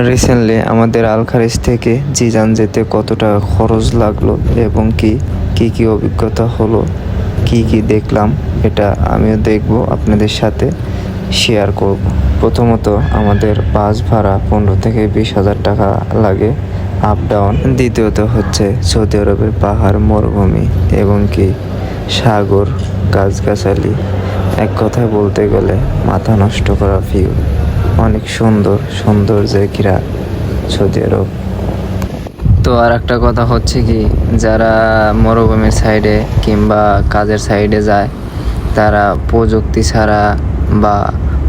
Recently আমাদের আলখারিজ থেকে Jizan যেতে কত টাকা খরচ লাগলো এবং কি অভিজ্ঞতা হলো, কি দেখলাম, এটা আমিও দেখব, আপনাদের সাথে শেয়ার করব। প্রথমত আমাদের বাস ভাড়া 15 থেকে 20,000 টাকা লাগে আপ ডাউন। দ্বিতীয়ত হচ্ছে সৌদি আরবের পাহাড়, মরুভূমি এবং সাগর, গাছগাছালি, এক কথায় বলতে গেলে মাথা নষ্ট করা ভিউ। অনেক সুন্দর জায়গা সৌদি আরব। তো আর একটা কথা হচ্ছে যারা মরুভূমির সাইডে কিংবা কাজের সাইডে যায়, তারা প্রযুক্তি ছাড়া বা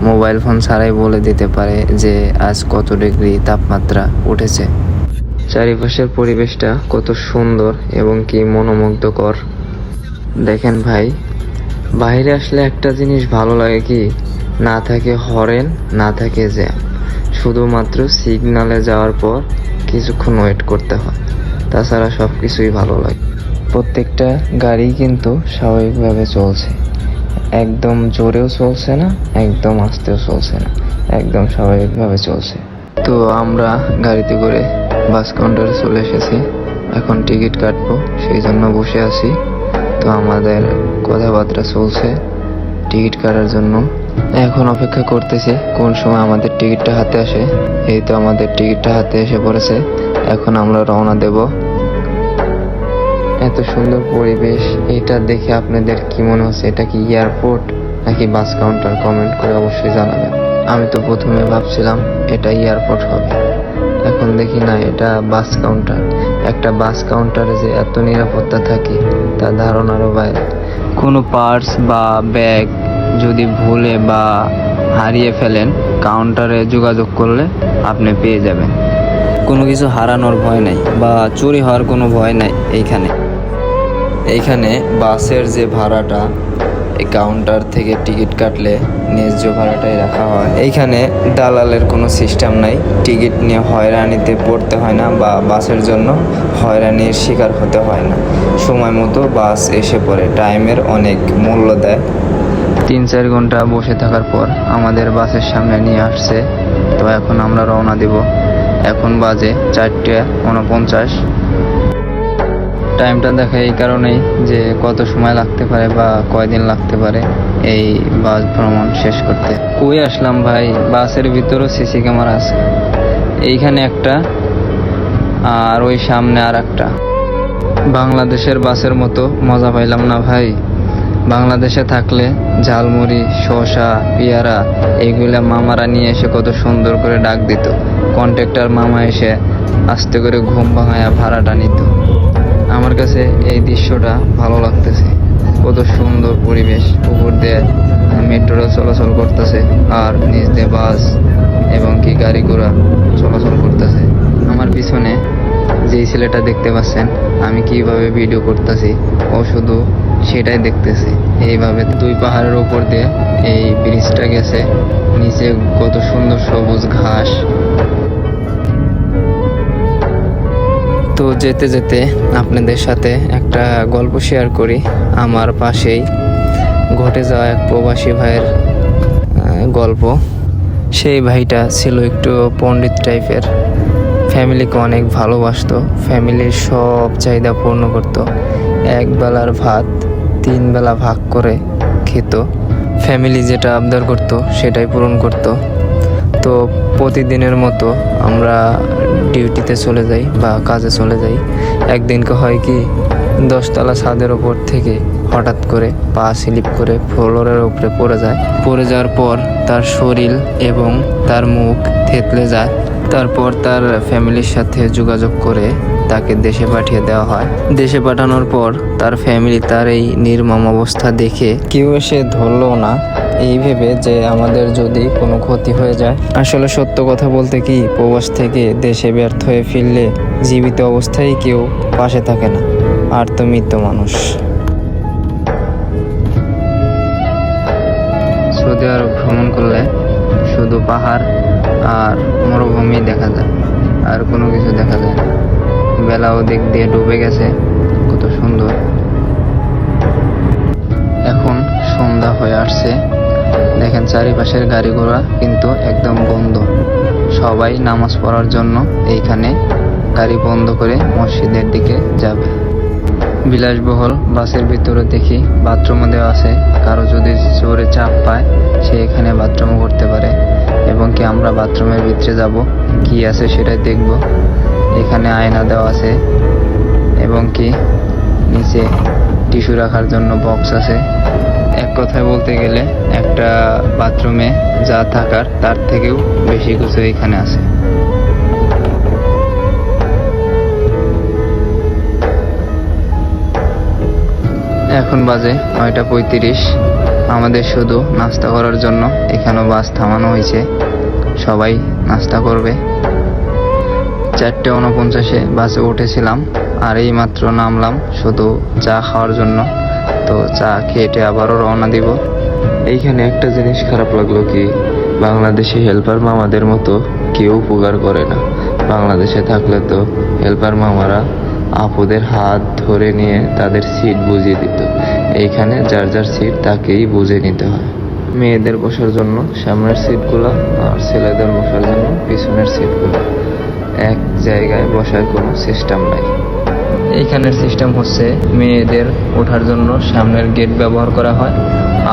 মোবাইল ফোন ছাড়াই বলে দিতে পারে যে আজ কত ডিগ্রি তাপমাত্রা উঠেছে। চারিপাশের পরিবেশটা কত সুন্দর এবং মনোমুগ্ধকর। দেখেন ভাই, বাইরে আসলে একটা জিনিস ভালো লাগে, না থাকে হরেন, না থাকে জ্যাম, শুধুমাত্র সিগনালে যাওয়ার পর কিছুক্ষণ ওয়েট করতে হয়, তাছাড়া সব কিছুই ভালো লাগে। প্রত্যেকটা গাড়ি কিন্তু স্বাভাবিকভাবে চলছে, একদম জোরেও চলছে না, একদম আস্তেও চলছে না, একদম স্বাভাবিকভাবে চলছে। তো আমরা গাড়িতে করে বাস কাউন্টারে চলে এসেছি, এখন টিকিট কাটবো, সেই জন্য বসে আছি। তো আমাদের কথাবার্তা চলছে টিকিট কাটার জন্য। এখন অপেক্ষা করতেছি কোন সময় আমাদের টিকিটটা হাতে আসে। এই তো আমাদের টিকিটটা হাতে এসে পড়েছে, এখন আমরা রওনা দেব। এত সুন্দর পরিবেশ, এটা দেখে আপনাদের কি মনে হচ্ছে? এটা কি এয়ারপোর্ট নাকি বাস কাউন্টার? কমেন্ট করে অবশ্যই জানাবেন। আমি তো প্রথমে ভাবছিলাম এটা এয়ারপোর্ট হবে, এখন দেখি না, এটা বাস কাউন্টার। একটা বাস কাউন্টারে যে এত নিরাপত্তা থাকে তার ধারণারও বাইরে। কোনো পার্স বা ব্যাগ যদি ভুলে বা হারিয়ে ফেলেন, কাউন্টারে যোগাযোগ করলে আপনি পেয়ে যাবেন। কোনো কিছু হারানোর ভয় নাই বা চুরি হওয়ার কোনো ভয় নাই। এইখানে বাসের যে ভাড়াটা, এই কাউন্টার থেকে টিকিট কাটলে ন্যায্য ভাড়াটাই রাখা হয়। এইখানে দালালের কোনো সিস্টেম নাই, টিকিট নিয়ে হয়রানিতে পড়তে হয় না বা বাসের জন্য হয়রানির শিকার হতে হয় না। সময় মতো বাস এসে পড়ে, টাইমের অনেক মূল্য দেয়। 3-4 ঘন্টা বসে থাকার পর আমাদের বাসের সামনে নিয়ে আসছে। তো এখন আমরা রওনা দেব। এখন বাজে 4:49। টাইমটা দেখা এই কারণেই যে কত সময় লাগতে পারে বা কয়দিন লাগতে পারে এই বাস ভ্রমণ শেষ করতে। কই আসলাম ভাই, বাসের ভিতরও সিসি ক্যামেরা আছে, এইখানে একটা আর ওই সামনে আর একটা। বাংলাদেশের বাসের মতো মজা পাইলাম না ভাই। বাংলাদেশে থাকলে ঝালমুড়ি, শসা, পেয়ারা এইগুলা মামারা নিয়ে এসে কত সুন্দর করে ডাক দিত, কন্ট্রাক্টর মামা এসে আস্তে করে ঘুম ভাঙায়া ভাড়াটা নিত। আমার কাছে এই দৃশ্যটা ভালো লাগতেছে, কত সুন্দর পরিবেশ। উপর দিয়ে মেট্রো চলাচল করতেছে আর নিচ দিয়ে বাস এবং গাড়ি ঘোড়া চলাচল করতেছে। আমার পিছনে যেই ছেলেটা দেখতে পাচ্ছেন, আমি কিভাবে ভিডিও করতেছি, ও শুধু সেটাই দেখতেছে। এইভাবে 2 পাহাড়ের উপর দিয়ে এই ব্রিজটা গেছে, নিচে কত সুন্দর সবুজ ঘাস। তো যেতে যেতে আপনাদের সাথে একটা গল্প শেয়ার করি। আমার পাশেই ঘটে যাওয়া এক প্রবাসী ভাইয়ের গল্প। সেই ভাইটা ছিল একটু পণ্ডিত টাইপের, ফ্যামিলিকে অনেক ভালোবাসতো, ফ্যামিলির সব চাহিদা পূর্ণ করত, এক বেলার ভাত 3 বেলা ভাগ করে খেত, ফ্যামিলি যেটা আবদার করতো সেটাই পূরণ করত। তো প্রতিদিনের মতো আমরা ডিউটিতে চলে যাই বা কাজে চলে যাই। একদিনকে হয় 10 তলা ছাদের ওপর থেকে হঠাৎ করে পা স্লিপ করে ফ্লোরের উপরে পড়ে যাওয়ার পর তার শরীর এবং তার মুখ থেতলে যায়। তারপর তার ফ্যামিলির সাথে যোগাযোগ করে তাকে দেশে পাঠিয়ে দেওয়া হয়। দেশে পাঠানোর পর তার ফ্যামিলি তার এই নির্মম অবস্থা দেখে কেউ এসে ধরলো না, এই ভেবে যে আমাদের যদি কোনো ক্ষতি হয়ে যায়। আসলে সত্য কথা বলতে প্রবাস থেকে দেশে ব্যর্থ হয়ে ফিরলে জীবিত অবস্থায় কেউ পাশে থাকে না, আর তো মৃত মানুষ। সৌদি আরব ভ্রমণ করলে শুধু পাহাড় আর মরুভূমি দেখা যায়, আর কোনো কিছু দেখা যায় না। বেলাও দিক দিয়ে ডুবে গেছে, কত সুন্দর। এখন সন্ধ্যা হয়ে আসছে, দেখেন চারিপাশের গাড়ি ঘোড়া কিন্তু একদম বন্ধ। সবাই নামাজ পড়ার জন্য এইখানে গাড়ি বন্ধ করে মসজিদের দিকে যাবে। বিলাসবহুল বাসের ভিতরে দেখি বাথরুমও দেওয়া আছে, কারো যদি জোরে চাপ পায় সে এখানে বাথরুমও করতে পারে। এবং কি আমরা বাথরুমের ভিতরে যাব, কি আছে সেটাই দেখব। এখানে আয়না দেওয়া আছে এবং কি নিচে টিস্যু রাখার জন্য বক্স আছে। এক কথায় বলতে গেলে একটা বাথরুমে যা থাকার তার থেকেও বেশি কিছু এখানে আছে। এখন বাজে 9:35। আমাদের শুধু নাস্তা করার জন্য এখানেও বাস থামানো হয়েছে, সবাই নাস্তা করবে। 4:49 বাসে উঠেছিলাম আর এই মাত্র নামলাম শুধু চা খাওয়ার জন্য। তো চা খেয়ে আবারও রওনা দিব। এইখানে একটা জিনিস খারাপ লাগলো, কি বাংলাদেশি হেল্পার মামাদের মতো কেউ উপকার করে না। বাংলাদেশে থাকলে তো হেল্পার মামারা আপুদের হাত ধরে নিয়ে তাদের সিট বুঝিয়ে দিত। এইখানে যার যার সিট তাকেই বুঝে নিতে হয়। মেয়েদের বসার জন্য সামনের সিটগুলো আর ছেলেদের বসার জন্য পিছনের সিটগুলো, এক জায়গায় বসার কোনো সিস্টেম নাই। এইখানের সিস্টেম হচ্ছে মেয়েদের ওঠার জন্য সামনের গেট ব্যবহার করা হয়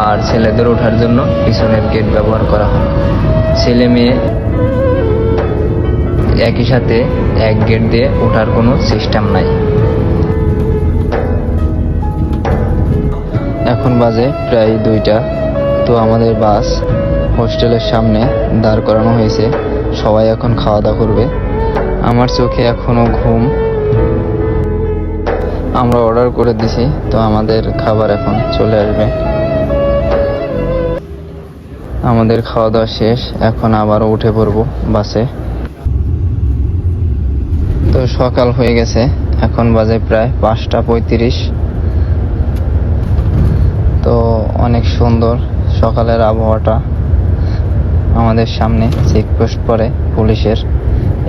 আর ছেলেদের ওঠার জন্য পিছনের গেট ব্যবহার করা হয়। ছেলে মেয়ে একই সাথে এক গেট দিয়ে ওঠার কোনো সিস্টেম নাই। এখন বাজে প্রায় 2টা। তো আমাদের বাস হোস্টেলের সামনে দাঁড় করানো হয়েছে, সবাই এখন খাওয়া দাওয়া করবে। আমার চোখে এখনো ঘুম। আমরা অর্ডার করে দিছি, তো আমাদের খাবার এখন চলে আসবে। আমাদের খাওয়া দাওয়া শেষ, এখন আবারও উঠে পড়বো বাসে। তো সকাল হয়ে গেছে, এখন বাজে প্রায় 5:35। তো অনেক সুন্দর সকালের আবহাওয়াটা। আমাদের সামনে চেকপোস্ট পড়ে পুলিশের,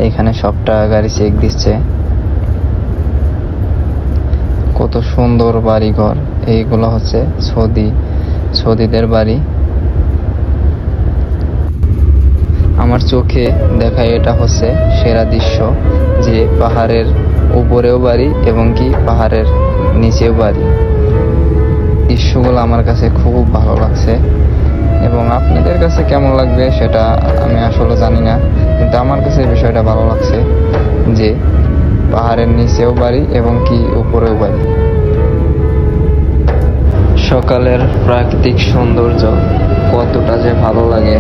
এইখানে সবটা গাড়ি চেক দিচ্ছে। কত সুন্দর বাড়িঘর, এইগুলো হচ্ছে সৌদিদের বাড়ি। আমার চোখে দেখা এটা হচ্ছে সেরা দৃশ্য, যে পাহাড়ের উপরেও বাড়ি এবং কি পাহাড়ের নিচেও বাড়ি। দৃশ্যগুলো আমার কাছে খুব ভালো লাগছে, এবং আপনাদের কাছে কেমন লাগবে সেটা আমি আসলে জানি না, কিন্তু আমার কাছে বিষয়টা ভালো লাগছে যে পাহাড়ের নিচেও বাড়ি এবং কি উপরেও বাড়ি। সকালের প্রাকৃতিক সৌন্দর্য কতটা যে ভালো লাগে।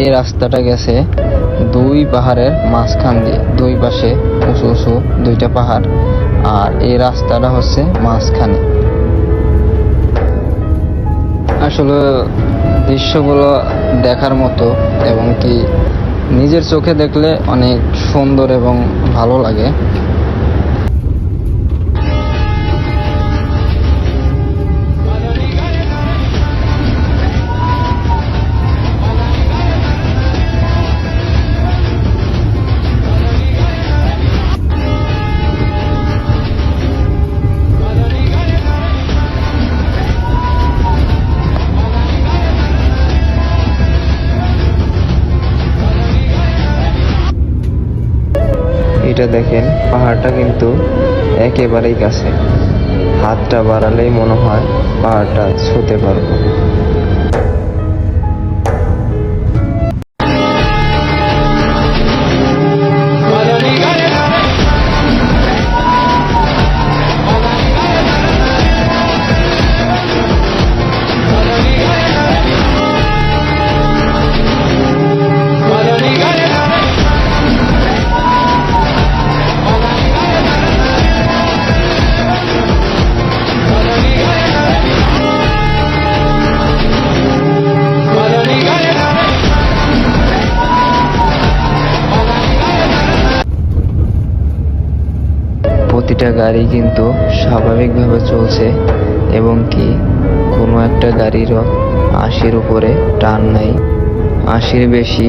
এই রাস্তাটা গেছে 2 পাহাড়ের মাঝখান দিয়ে, 2 পাশে উঁচু উঁচু 2টা পাহাড়, আর এই রাস্তাটা হচ্ছে মাঝখানে। আসলে দৃশ্যগুলো দেখার মতো, এবং কি নিজের চোখে দেখলে অনেক সুন্দর এবং ভালো লাগে। এটা দেখেন, পাহাড়টা কিন্তু একেবারেই কাছে, হাতটা বাড়ালেই মনে হয় পাহাড়টা ছুঁতে পারবো। প্রতিটা গাড়ি কিন্তু স্বাভাবিকভাবে চলছে এবং কি কোনো একটা গাড়িরও 80-র উপরে টান নাই। 80-র বেশি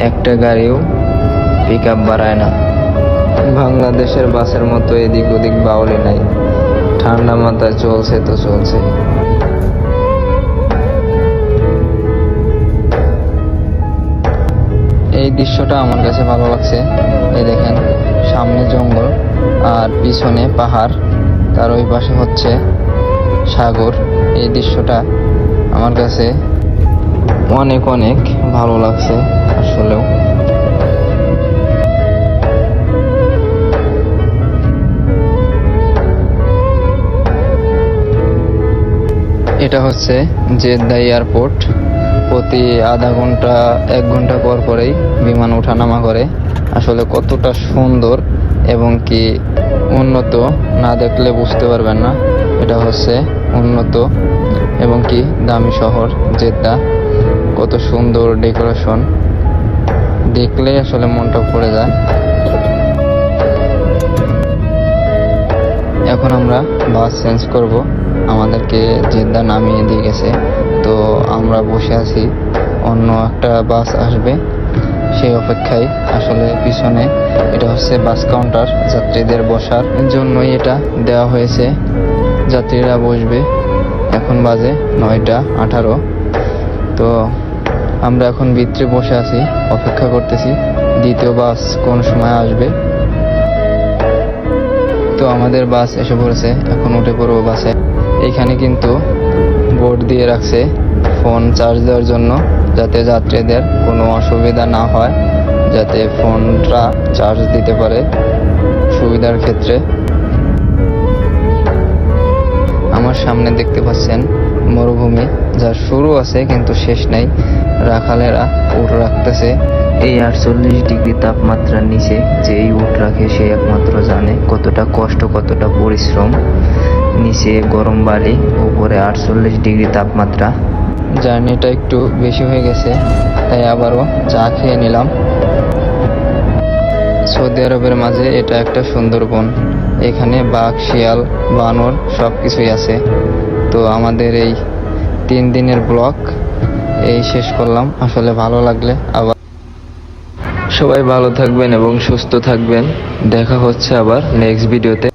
একটা গাড়িও পিক আপ বাড়ায় না। বাংলাদেশের বাসের মতো এদিক ওদিক বাউলি নাই, ঠান্ডা মাথায় চলছে তো চলছে। এই দৃশ্যটা আমার কাছে ভালো লাগছে। এই দেখেন, সামনে জঙ্গল আর পিছনে পাহাড়, তার ওই পাশে হচ্ছে সাগর। এই দৃশ্যটা আমার কাছে অনেক অনেক ভালো লাগছে আসলেও। এটা হচ্ছে জেদ্দা এয়ারপোর্ট। প্রতি আধা ঘন্টা 1 ঘন্টা পর পরেই বিমান ওঠানামা করে। আসলে কতটা সুন্দর এবং কি উন্নত না দেখলে বুঝতে পারবেন না। এটা হচ্ছে উন্নত এবং কি দামি শহর জেদ্দা। কত সুন্দর ডেকোরেশন, দেখলেই আসলে মনটা পড়ে যায়। এখন আমরা বাস চেঞ্জ করব, আমাদেরকে জেদ্দা নামিয়ে দিয়ে গেছে। তো আমরা বসে আছি, অন্য একটা বাস আসবে সেই অপেক্ষায়। আসলে পিছনে এটা হচ্ছে বাস কাউন্টার, যাত্রীদের বসার জন্যই এটা দেওয়া হয়েছে, যাত্রীরা বসবে। এখন বাজে 9:18। তো আমরা এখন ভিতরে বসে আছি, অপেক্ষা করতেছি দ্বিতীয় বাস কোন সময় আসবে। তো আমাদের বাস এসে পড়েছে, এখন উঠে পড়বো বাসে। এইখানে কিন্তু বোর্ড দিয়ে রাখছে ফোন চার্জ দেওয়ার জন্য, যাতে যাত্রীদের কোনো অসুবিধা না হয়, যাতে ফোনটা চার্জ দিতে পারে সুবিধার ক্ষেত্রে। আমার সামনে দেখতে পাচ্ছেন মরুভূমি, যার শুরু আছে কিন্তু শেষ নাই। রাখালেরা উট রাখতেছে। এই 48 ডিগ্রি তাপমাত্রার নিচে যে এই উট রাখে সে একমাত্র জানে কতটা কষ্ট, কতটা পরিশ্রম। নিচে গরম বালি, উপরে 48 ডিগ্রি তাপমাত্রা। জার্নিটা একটু বেশি হয়ে গেছে, তাই আবারও চা খেয়ে নিলাম। সৌদি আরবের মাঝে এটা একটা সুন্দরবন, এখানে বাঘ, শিয়াল, বানর সব কিছুই আছে। তো আমাদের এই 3 দিনের ব্লগ এই শেষ করলাম। আসলে ভালো লাগলে আবার সবাই ভালো থাকবেন এবং সুস্থ থাকবেন। দেখা হচ্ছে আবার নেক্সট ভিডিওতে।